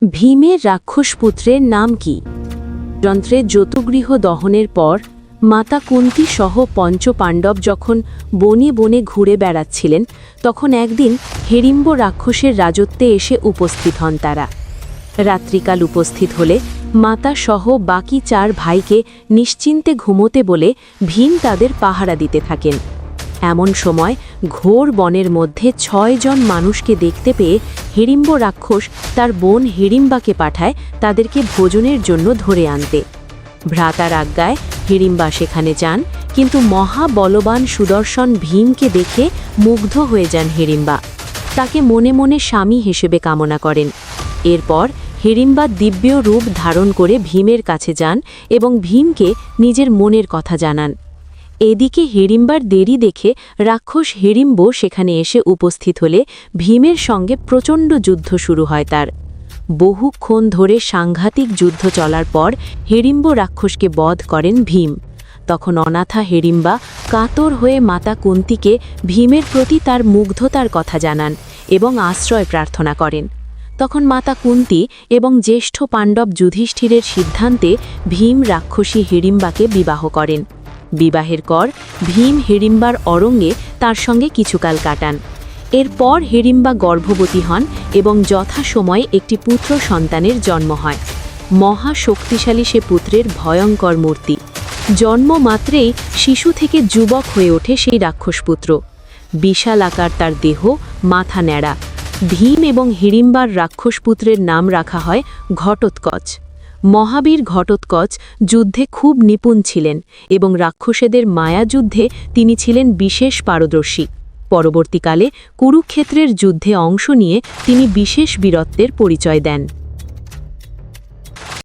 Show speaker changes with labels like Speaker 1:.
Speaker 1: ভীমের রাক্ষসপুত্রের নাম কি? যন্ত্রে যতুগৃহ দহনের পর মাতা কুন্তী সহ পঞ্চপাণ্ডব যখন বনে বনে ঘুরে বেড়াচ্ছিলেন, তখন একদিন হিড়িম্ব রাক্ষসের রাজত্বে এসে উপস্থিত হন তারা। রাত্রিকাল উপস্থিত হলে মাতা সহ বাকি 4 ভাইকে নিশ্চিন্তে ঘুমোতে বলে ভীম তাদের পাহারা দিতে থাকেন। এমন সময় ঘোর বনের মধ্যে 6 জন মানুষকে দেখতে পেয়ে হিড়িম্ব রাক্ষস তার বোন হিড়িম্বাকে পাঠায় তাদেরকে ভোজনের জন্য ধরে আনতে। ভ্রাতার আজ্ঞায় হিড়িম্বা সেখানে যান, কিন্তু মহাবলবান সুদর্শন ভীমকে দেখে মুগ্ধ হয়ে যান হিড়িম্বা। তাকে মনে মনে স্বামী হিসেবে কামনা করেন। এরপর হিড়িম্বা দিব্য রূপ ধারণ করে ভীমের কাছে যান এবং ভীমকে নিজের মনের কথা জানান। এদিকে হিড়িম্বার দেরি দেখে রাক্ষস হিড়িম্ব সেখানে এসে উপস্থিত হলে ভীমের সঙ্গে প্রচণ্ড যুদ্ধ শুরু হয় তার। বহুক্ষণ ধরে সাংঘাতিক যুদ্ধ চলার পর হিড়িম্ব রাক্ষসকে বধ করেন ভীম। তখন অনাথা হিড়িম্বা কাতর হয়ে মাতা কুন্তীকে ভীমের প্রতি তার মুগ্ধতার কথা জানান এবং আশ্রয় প্রার্থনা করেন। তখন মাতা কুন্তী এবং জ্যেষ্ঠ পাণ্ডব যুধিষ্ঠিরের সিদ্ধান্তে ভীম রাক্ষসী হিড়িম্বাকে বিবাহ করেন। বিবাহের পর ভীম হিড়িম্বার অরঙ্গে তার সঙ্গে কিছুকাল কাটান। এরপর হিড়িম্বা গর্ভবতী হন এবং যথাসময়ে একটি পুত্র সন্তানের জন্ম হয়। মহা শক্তিশালী সে পুত্রের ভয়ঙ্কর মূর্তি। জন্ম মাত্রেই শিশু থেকে যুবক হয়ে ওঠে সেই রাক্ষসপুত্র। বিশাল আকার তার দেহ, মাথা ন্যাড়া। ভীম এবং হিড়িম্বার রাক্ষসপুত্রের নাম রাখা হয় ঘটোৎকচ। মহাবীর ঘটোৎকচ যুদ্ধে খুব নিপুণ ছিলেন এবং রাক্ষসেদের মায়াযুদ্ধে তিনি ছিলেন বিশেষ পারদর্শী। পরবর্তীকালে কুরুক্ষেত্রের যুদ্ধে অংশ নিয়ে তিনি বিশেষ বীরত্বের পরিচয় দেন।